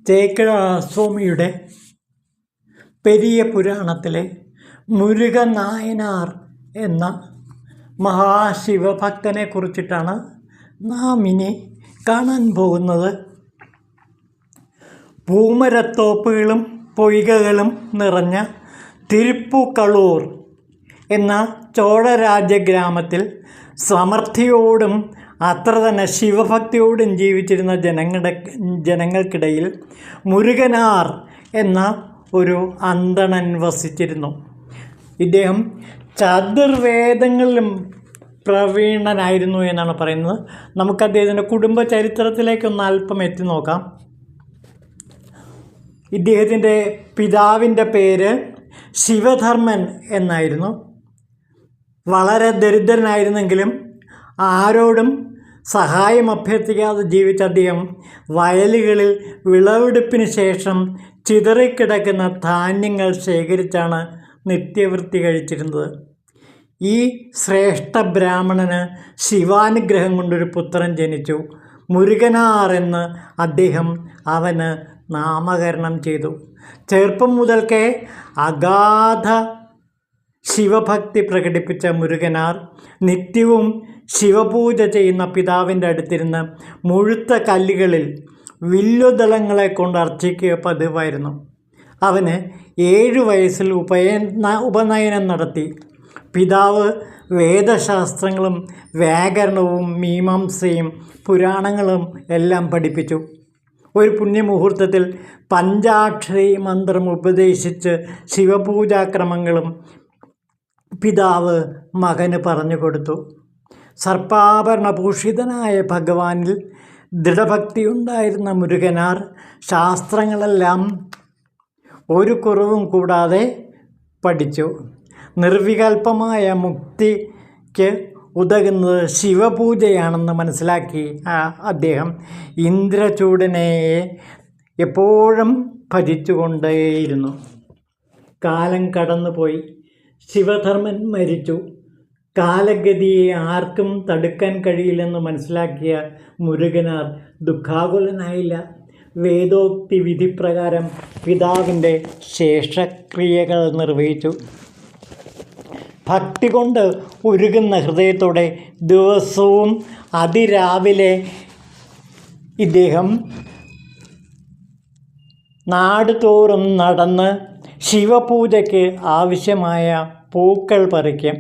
ചേക്കിഴാസ്വാമിയുടെ പെരിയ പുരാണത്തിലെ മുരുകൻ നായനാർ എന്ന മഹാശിവഭക്തനെ കുറിച്ചിട്ടാണ് നാം ഇനി കാണാൻ പോകുന്നത്. പൂമരത്തോപ്പുകളും പൊയ്കകളും നിറഞ്ഞ തിരുപ്പുക്കളൂർ എന്ന ചോഴരാജ്യ ഗ്രാമത്തിൽ സമൃദ്ധിയോടും അത്ര തന്നെ ശിവഭക്തിയോടും ജീവിച്ചിരുന്ന ജനങ്ങൾക്കിടയിൽ മുരുകനാർ എന്ന ഒരു അന്തണൻ വസിച്ചിരുന്നു. ഇദ്ദേഹം ചതുർവേദങ്ങളിലും പ്രവീണനായിരുന്നു എന്നാണ് പറയുന്നത്. നമുക്ക് അദ്ദേഹത്തിൻ്റെ കുടുംബ ചരിത്രത്തിലേക്കൊന്ന് അല്പം എത്തി നോക്കാം. ഇദ്ദേഹത്തിൻ്റെ പിതാവിൻ്റെ പേര് ശിവധർമ്മൻ എന്നായിരുന്നു. വളരെ ദരിദ്രനായിരുന്നെങ്കിലും ആരോടും സഹായം അഭ്യർത്ഥിക്കാതെ ജീവിച്ച അദ്ദേഹം വയലുകളിൽ വിളവെടുപ്പിന് ശേഷം ചിതറിക്കിടക്കുന്ന ധാന്യങ്ങൾ ശേഖരിച്ചാണ് നിത്യവൃത്തി കഴിച്ചിരുന്നത്. ഈ ശ്രേഷ്ഠ ബ്രാഹ്മണന് ശിവാനുഗ്രഹം കൊണ്ടൊരു പുത്രൻ ജനിച്ചു. മുരുകനാർ എന്ന് അദ്ദേഹം അവന് നാമകരണം ചെയ്തു. ചെറുപ്പം മുതൽക്കേ അഗാധ ശിവഭക്തി പ്രകടിപ്പിച്ച മുരുകനാർ നിത്യവും ശിവപൂജ ചെയ്യുന്ന പിതാവിൻ്റെ അടുത്തിരുന്ന് മുഴുത്ത കല്ലുകളിൽ വില്ലുദളങ്ങളെ കൊണ്ട് അർച്ചിക്കുക പതിവായിരുന്നു. അവന് 7 വയസ്സിൽ ഉപനയനം നടത്തി. പിതാവ് വേദശാസ്ത്രങ്ങളും വ്യാകരണവും മീമാംസയും പുരാണങ്ങളും എല്ലാം പഠിപ്പിച്ചു. ഒരു പുണ്യമുഹൂർത്തത്തിൽ പഞ്ചാക്ഷരി മന്ത്രം ഉപദേശിച്ച് ശിവപൂജാക്രമങ്ങളും പിതാവ് മകന് പറഞ്ഞു കൊടുത്തു. സർപ്പാഭരണഭൂഷിതനായ ഭഗവാനിൽ ദൃഢഭക്തിയുണ്ടായിരുന്ന മുരുകനാർ ശാസ്ത്രങ്ങളെല്ലാം ഒരു കുറവും കൂടാതെ പഠിച്ചു. നിർവികൽപമായ മുക്തിക്ക് ഉതകുന്നത് ശിവപൂജയാണെന്ന് മനസ്സിലാക്കി അദ്ദേഹം ഇന്ദ്രചൂടനെ എപ്പോഴും ഭജിച്ചുകൊണ്ടേയിരുന്നു. കാലം കടന്നുപോയി. ശിവധർമ്മൻ മരിച്ചു. കാലഗതിയെ ആർക്കും തടുക്കാൻ കഴിയില്ലെന്ന് മനസ്സിലാക്കിയ മുരുകനാർ ദുഃഖാകുലനായില്ല. വേദോക്തി വിധിപ്രകാരം പിതാവിൻ്റെ ശേഷക്രിയകൾ നിർവഹിച്ചു. ഭക്തി കൊണ്ട് ഉരുകുന്ന ഹൃദയത്തോടെ ദിവസവും അതിരാവിലെ ഇദ്ദേഹം നാടുതോറും നടന്ന് ശിവപൂജയ്ക്ക് ആവശ്യമായ പൂക്കൾ പറിക്കും.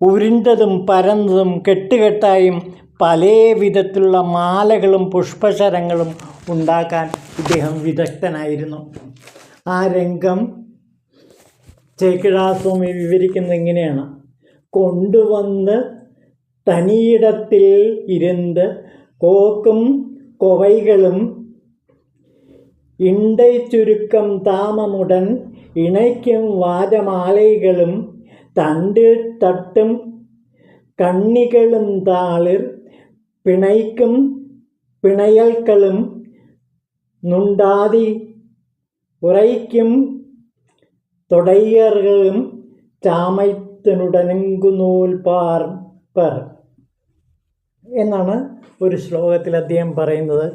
ഉരുണ്ടതും പരന്നതും കെട്ടുകെട്ടായും പല വിധത്തിലുള്ള മാലകളും പുഷ്പശരങ്ങളും ഉണ്ടാക്കാൻ ഇദ്ദേഹം വിദഗ്ധനായിരുന്നു. ആ രംഗം ചേക്കിഴാസ്വാമി വിവരിക്കുന്നത് ഇങ്ങനെയാണ്. കൊണ്ടുവന്ന് തനിയിടത്തിൽ ഇരുന്ന് കോക്കും കൊവൈകളും ഇണ്ടൈ ചുരുക്കം താമമുടൻ ഇണയ്ക്കും വാജമാലൈകളും തണ്ടിൽ തട്ടും കണ്ണികളും താളിർ പിണയ്ക്കും പിണയൽക്കളും നുണ്ടാതി ഉറയ്ക്കും തൊടയ്യറുകളും ചാമയത്തിനുടനങ്കുനൂൽ പാർപ്പർ എന്നാണ് ഒരു ശ്ലോകത്തിൽ അദ്ദേഹം പറയുന്നത്.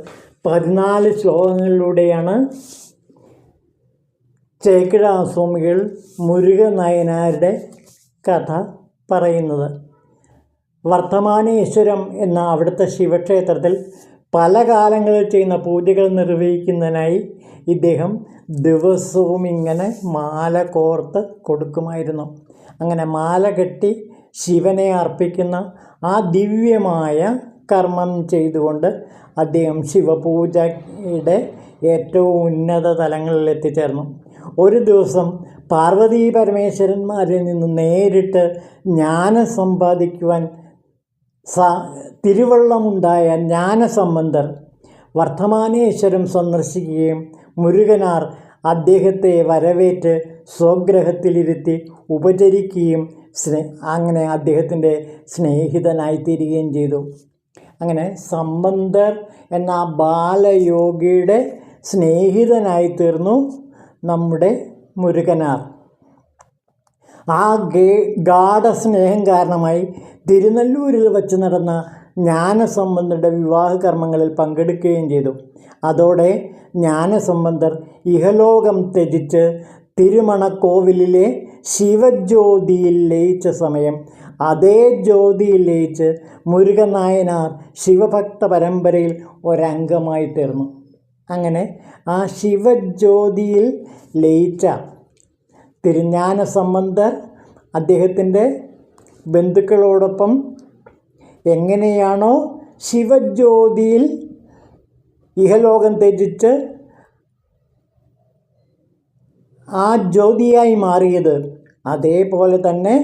14 ശ്ലോകങ്ങളിലൂടെയാണ് ചേക്കിഴാസ്വാമികൾ മുരുകൻ നായനാരുടെ കഥ പറയുന്നത്. വർത്തമാനേശ്വരം എന്ന അവിടുത്തെ ശിവക്ഷേത്രത്തിൽ പല കാലങ്ങളിൽ ചെയ്യുന്ന പൂജകൾ നിർവഹിക്കുന്നതിനായി ഇദ്ദേഹം ദിവസവും ഇങ്ങനെ മാല കോർത്ത് കൊടുക്കുമായിരുന്നു. അങ്ങനെ മാല കെട്ടി ശിവനെ അർപ്പിക്കുന്ന ആ ദിവ്യമായ കർമ്മം ചെയ്തുകൊണ്ട് അദ്ദേഹം ശിവപൂജയുടെ ഏറ്റവും ഉന്നത തലങ്ങളിൽ എത്തിച്ചേർന്നു. ഒരു ദിവസം പാർവതീ പരമേശ്വരന്മാരിൽ നിന്ന് നേരിട്ട് ജ്ഞാനം സമ്പാദിക്കുവാൻ തിരുവള്ളമുണ്ടായ ജ്ഞാനസംബന്ധർ വർത്തമാനേശ്വരം സന്ദർശിക്കുകയും മുരുകനാർ അദ്ദേഹത്തെ വരവേറ്റ് സ്വഗ്രഹത്തിലിരുത്തി ഉപചരിക്കുകയും അങ്ങനെ അദ്ദേഹത്തിൻ്റെ സ്നേഹിതനായിത്തീരുകയും ചെയ്തു. അങ്ങനെ സംബന്ധർ എന്ന ബാലയോഗിയുടെ സ്നേഹിതനായിത്തീർന്നു നമ്മുടെ മുരുകനാർ. ആ ഗാഢസ്നേഹം കാരണമായി തിരുനെല്ലൂരിൽ വച്ച് നടന്ന ജ്ഞാനസംബന്ധരുടെ വിവാഹ കർമ്മങ്ങളിൽ പങ്കെടുക്കുകയും ചെയ്തു. അതോടെ ജ്ഞാനസംബന്ധർ ഇഹലോകം ത്യജിച്ച് തിരുമണക്കോവിലിലെ ശിവജ്യോതിയിൽ ലയിച്ച സമയം അതേ ജ്യോതിയിൽ ലയിച്ച് മുരുകൻ നായനാർ ശിവഭക്ത പരമ്പരയിൽ ഒരംഗമായി തീർന്നു. അങ്ങനെ ആ ശിവജ്യോതിയിൽ ലയിച്ച തിരുஞാനസംബന്ധർ അദ്ദേഹത്തിൻ്റെ ബന്ധുക്കളോടൊപ്പം എങ്ങനെയാണോ ശിവജ്യോതിയിൽ ഇഹലോകം ത്യജിച്ച് ആ ജ്യോതിയായി മാറിയത്, അതേപോലെ തന്നെ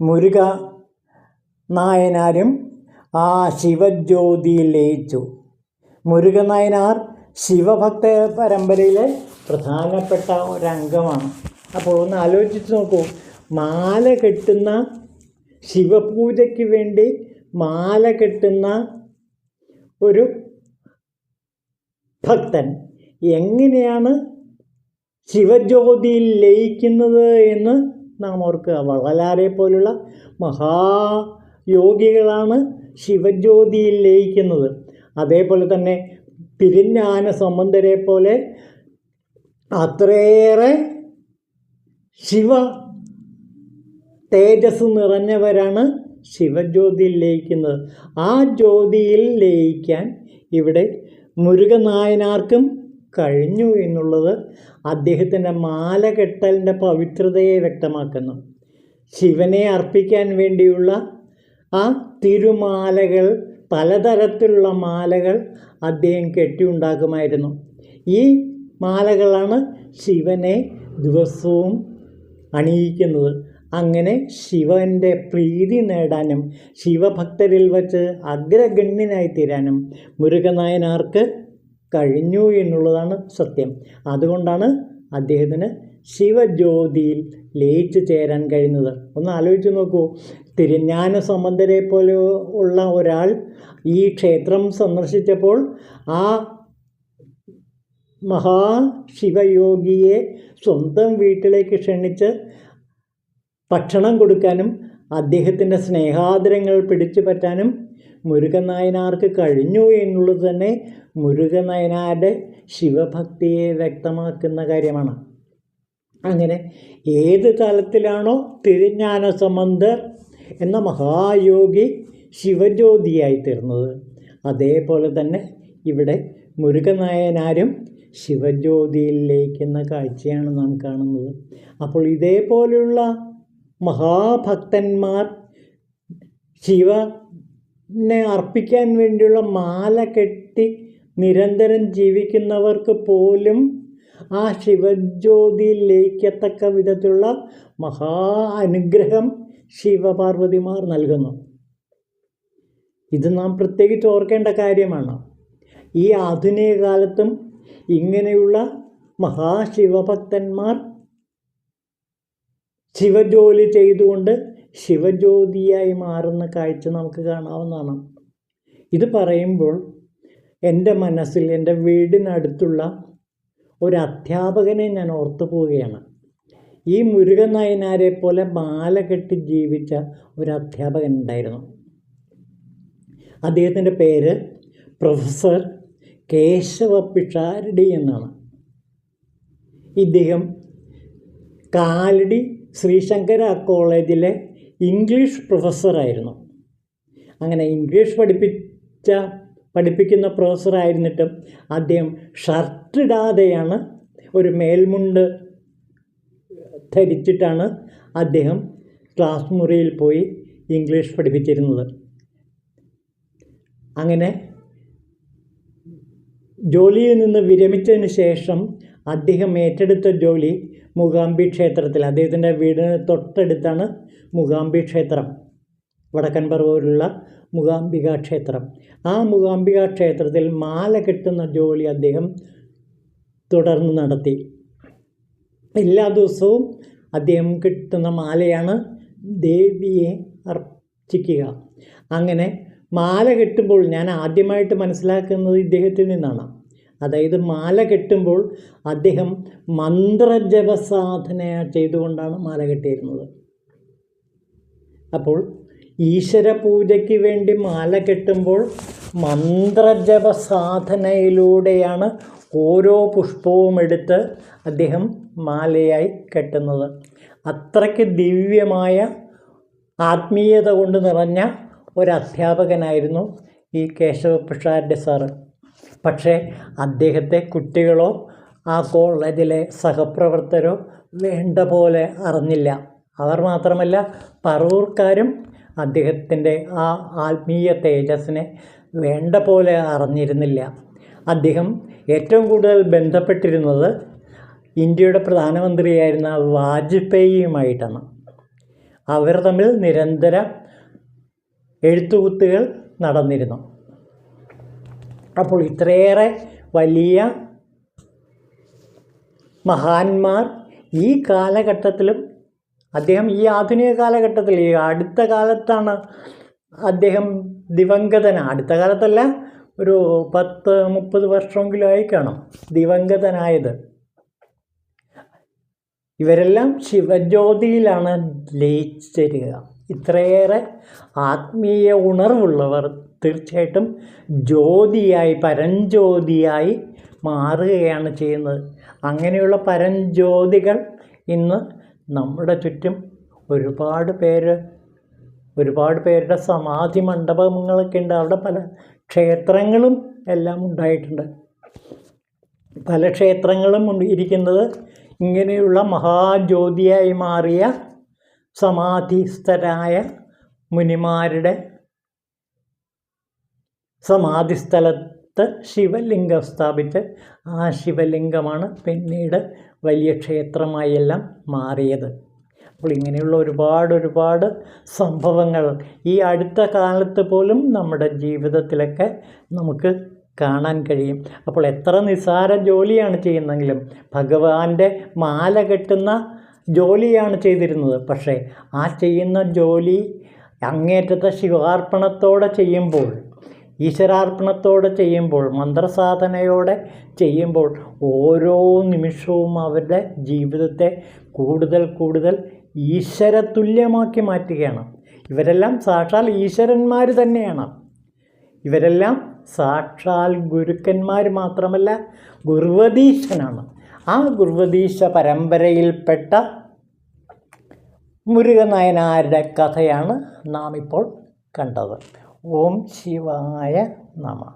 മുരുക നായനാരും ആ ശിവജ്യോതിയിൽ ലയിച്ചു. മുരുകൻ നായനാർ ശിവഭക്ത പരമ്പരയിലെ പ്രധാനപ്പെട്ട ഒരംഗമാണ്. അപ്പോൾ ഒന്ന് ആലോചിച്ച് നോക്കൂ, മാല കെട്ടുന്ന, ശിവപൂജയ്ക്ക് വേണ്ടി മാല കെട്ടുന്ന ഒരു ഭക്തൻ എങ്ങനെയാണ് ശിവജ്യോതിയിൽ ലയിക്കുന്നത് എന്ന് നാം ഓർക്കുക. വള്ളലാരെ പോലുള്ള മഹായോഗികളാണ് ശിവജ്യോതിയിൽ ലയിക്കുന്നത്. അതേപോലെ തന്നെ തിരുஞാനസംബന്ധരെ പോലെ അത്രയേറെ ശിവ തേജസ് നിറഞ്ഞവരാണ് ശിവജ്യോതിയിൽ ലയിക്കുന്നത്. ആ ജ്യോതിയിൽ ലയിക്കാൻ ഇവിടെ മുരുകൻ നായനാർക്കും കഴിഞ്ഞു എന്നുള്ളത് അദ്ദേഹത്തിൻ്റെ മാലകെട്ടലിൻ്റെ പവിത്രതയെ വ്യക്തമാക്കുന്നു. ശിവനെ അർപ്പിക്കാൻ വേണ്ടിയുള്ള ആ തിരുമാലകൾ, പലതരത്തിലുള്ള മാലകൾ അദ്ദേഹം കെട്ടിയുണ്ടാക്കുമായിരുന്നു. ഈ മാലകളാണ് ശിവനെ ദിവസവും അണിയിക്കുന്നത്. അങ്ങനെ ശിവൻ്റെ പ്രീതി നേടാനും ശിവഭക്തരിൽ വച്ച് അഗ്രഗണ്യനായി തീരാനും മുരുകൻ നായനാർക്ക് കഴിഞ്ഞു എന്നുള്ളതാണ് സത്യം. അതുകൊണ്ടാണ് അദ്ദേഹത്തിന് ശിവജ്യോതിയിൽ ലയിച്ചു ചേരാൻ കഴിയുന്നത്. ഒന്ന് ആലോചിച്ച് നോക്കൂ, തിരുஞാനസംബന്ധരെ പോലെ ഉള്ള ഒരാൾ ഈ ക്ഷേത്രം സന്ദർശിച്ചപ്പോൾ ആ മഹാശിവയോഗിയെ സ്വന്തം വീട്ടിലേക്ക് ക്ഷണിച്ച് ഭക്ഷണം കൊടുക്കാനും അദ്ദേഹത്തിൻ്റെ സ്നേഹാദരങ്ങൾ പിടിച്ചു പറ്റാനും മുരുകൻ നായനാർക്ക് കഴിഞ്ഞു എന്നുള്ളത് തന്നെ മുരുകൻ നായനാരുടെ ശിവഭക്തിയെ വ്യക്തമാക്കുന്ന കാര്യമാണ്. അങ്ങനെ ഏത് തലത്തിലാണോ തിരുஞാനസംബന്ധർ എന്ന മഹായോഗി ശിവജ്യോതിയായി തീർന്നത്, അതേപോലെ തന്നെ ഇവിടെ മുരുകൻ നായനാരും ശിവജ്യോതിയിൽ ലയിക്കുന്ന കാഴ്ചയാണ് നാം കാണുന്നത്. അപ്പോൾ ഇതേപോലെയുള്ള മഹാഭക്തന്മാർ ശിവനെ അർപ്പിക്കാൻ വേണ്ടിയുള്ള മാല കെട്ടി നിരന്തരം ജീവിക്കുന്നവർക്ക് പോലും ആ ശിവജ്യോതിയിൽ ലയിക്കത്തക്ക വിധത്തിലുള്ള മഹാ അനുഗ്രഹം ശിവപാർവതിമാർ നൽകുന്നു. ഇത് നാം പ്രത്യേകിച്ച് ഓർക്കേണ്ട കാര്യമാണ്. ഈ ആധുനിക കാലത്തും ഇങ്ങനെയുള്ള മഹാശിവഭക്തന്മാർ ശിവജോലി ചെയ്തുകൊണ്ട് ശിവജ്യോതിയായി മാറുന്ന കാഴ്ച നമുക്ക് കാണാവുന്നതാണ്. ഇത് പറയുമ്പോൾ എൻ്റെ മനസ്സിൽ എൻ്റെ വീടിനടുത്തുള്ള ഒരു അധ്യാപകനെ ഞാൻ ഓർത്തു പോവുകയാണ്. ഈ മുരുകൻ നായനാരെ പോലെ മാല കെട്ടി ജീവിച്ച ഒരു അധ്യാപകൻ ഉണ്ടായിരുന്നു. അദ്ദേഹത്തിൻ്റെ പേര് പ്രൊഫസർ കേശവ പിഷാരടി എന്നാണ്. ഇദ്ദേഹം കാലടി ശ്രീശങ്കര കോളേജിലെ ഇംഗ്ലീഷ് പ്രൊഫസറായിരുന്നു. അങ്ങനെ ഇംഗ്ലീഷ് പഠിപ്പിക്കുന്ന പ്രൊഫസറായിരുന്നിട്ടും അദ്ദേഹം ഷർട്ടിടാതെയാണ്, ഒരു മേൽമുണ്ട് ധരിച്ചിട്ടാണ് അദ്ദേഹം ക്ലാസ് മുറിയിൽ പോയി ഇംഗ്ലീഷ് പഠിപ്പിച്ചിരുന്നത്. അങ്ങനെ ജോലിയിൽ നിന്ന് വിരമിച്ചതിന് ശേഷം അദ്ദേഹം ഏറ്റെടുത്ത ജോലി മൂകാംബി ക്ഷേത്രത്തിൽ, അദ്ദേഹത്തിൻ്റെ വീടിന് തൊട്ടടുത്താണ് മൂകാംബി ക്ഷേത്രം, വടക്കൻ പറവൂരിലുള്ള മൂകാംബിക ക്ഷേത്രം. ആ മൂകാംബിക ക്ഷേത്രത്തിൽ മാല കെട്ടുന്ന ജോലി അദ്ദേഹം തുടർന്ന് നടത്തി. എല്ലാ ദിവസവും അദ്ദേഹം കെട്ടുന്ന മാലയാണ് ദേവിയെ അർച്ചിക്കുക. അങ്ങനെ മാല കെട്ടുമ്പോൾ ഞാൻ ആദ്യമായിട്ട് മനസ്സിലാക്കുന്നത് ഇദ്ദേഹത്തിൽ നിന്നാണ്. അതായത് മാല കെട്ടുമ്പോൾ അദ്ദേഹം മന്ത്രജപ സാധന ചെയ്തുകൊണ്ടാണ് മാല കെട്ടിയിരുന്നത്. അപ്പോൾ ഈശ്വര പൂജയ്ക്ക് വേണ്ടി മാല കെട്ടുമ്പോൾ മന്ത്രജപ സാധനയിലൂടെയാണ് ഓരോ പുഷ്പവും എടുത്ത് അദ്ദേഹം മാലയായി കെട്ടുന്നത്. അത്രയ്ക്ക് ദിവ്യമായ ആത്മീയത കൊണ്ട് നിറഞ്ഞ ഒരധ്യാപകനായിരുന്നു ഈ കേശവപിഷാരടി സാറ്. പക്ഷേ അദ്ദേഹത്തെ കുട്ടികളോ ആ കോളേജിലെ സഹപ്രവർത്തകരോ വേണ്ട പോലെ അറിഞ്ഞില്ല. അവർ മാത്രമല്ല, പറവൂർക്കാരും അദ്ദേഹത്തിൻ്റെ ആ ആത്മീയ തേജസ്സിനെ വേണ്ട പോലെ അറിഞ്ഞിരുന്നില്ല. അദ്ദേഹം ഏറ്റവും കൂടുതൽ ബന്ധപ്പെട്ടിരുന്നത് ഇന്ത്യയുടെ പ്രധാനമന്ത്രിയായിരുന്ന വാജ്പേയിയുമായിട്ടാണ്. അവർ തമ്മിൽ നിരന്തര എഴുത്തുകുത്തുകൾ നടന്നിരുന്നു. അപ്പോൾ ഇത്രയേറെ വലിയ മഹാന്മാർ ഈ കാലഘട്ടത്തിലും, അദ്ദേഹം ഈ ആധുനിക കാലഘട്ടത്തിൽ, ഈ അടുത്ത കാലത്താണ് അദ്ദേഹം അടുത്ത കാലത്തല്ല, ഒരു 10-30 വർഷമെങ്കിലും ആയി കാണും ദിവംഗതനായത്. ഇവരെല്ലാം ശിവജ്യോതിയിലാണ് ലയിച്ചിരിക്കുക. ഇത്രയേറെ ആത്മീയ ഉണർവുള്ളവർ തീർച്ചയായിട്ടും ജ്യോതിയായി, പരഞ്ജ്യോതിയായി മാറുകയാണ് ചെയ്യുന്നത്. അങ്ങനെയുള്ള പരഞ്ജ്യോതികൾ ഇന്ന് നമ്മുടെ ചുറ്റും ഒരുപാട് പേരുടെ സമാധി മണ്ഡപങ്ങളൊക്കെ ഉണ്ട്. അവിടെ പല ക്ഷേത്രങ്ങളും എല്ലാം ഉണ്ടായിട്ടുണ്ട്. പല ക്ഷേത്രങ്ങളും ഇരിക്കുന്നത് ഇങ്ങനെയുള്ള മഹാജ്യോതിയായി മാറിയ സമാധിസ്ഥരായ മുനിമാരുടെ സമാധിസ്ഥലത്ത് ശിവലിംഗം സ്ഥാപിച്ച് ആ ശിവലിംഗമാണ് പിന്നീട് വലിയ ക്ഷേത്രമായി എല്ലാം മാറിയത്. അപ്പോൾ ഇങ്ങനെയുള്ള ഒരുപാട് സംഭവങ്ങൾ ഈ അടുത്ത കാലത്ത് പോലും നമ്മുടെ ജീവിതത്തിലൊക്കെ നമുക്ക് കാണാൻ കഴിയും. അപ്പോൾ എത്ര നിസ്സാര ജോലിയാണ് ചെയ്യുന്നതെങ്കിലും, ഭഗവാന്റെ മാല കെട്ടുന്ന ജോലിയാണ് ചെയ്തിരുന്നത്. പക്ഷേ ആ ചെയ്യുന്ന ജോലി അങ്ങേറ്റത്തെ ശിവാർപ്പണത്തോടെ ചെയ്യുമ്പോൾ, ഈശ്വരാർപ്പണത്തോടെ ചെയ്യുമ്പോൾ, മന്ത്രസാധനയോടെ ചെയ്യുമ്പോൾ ഓരോ നിമിഷവും അവരുടെ ജീവിതത്തെ കൂടുതൽ ഈശ്വരതുല്യമാക്കി മാറ്റുകയാണ്. ഇവരെല്ലാം സാക്ഷാൽ ഈശ്വരന്മാർ തന്നെയാണ്. ഇവരെല്ലാം സാക്ഷാൽ ഗുരുക്കന്മാർ മാത്രമല്ല, ഗുരുവധീശനാണ്. ആ ഗുരുവധീശ പരമ്പരയിൽപ്പെട്ട മുരുകനായനാരുടെ കഥയാണ് നാം ഇപ്പോൾ കണ്ടത്. ഓം ശിവായ നമഃ.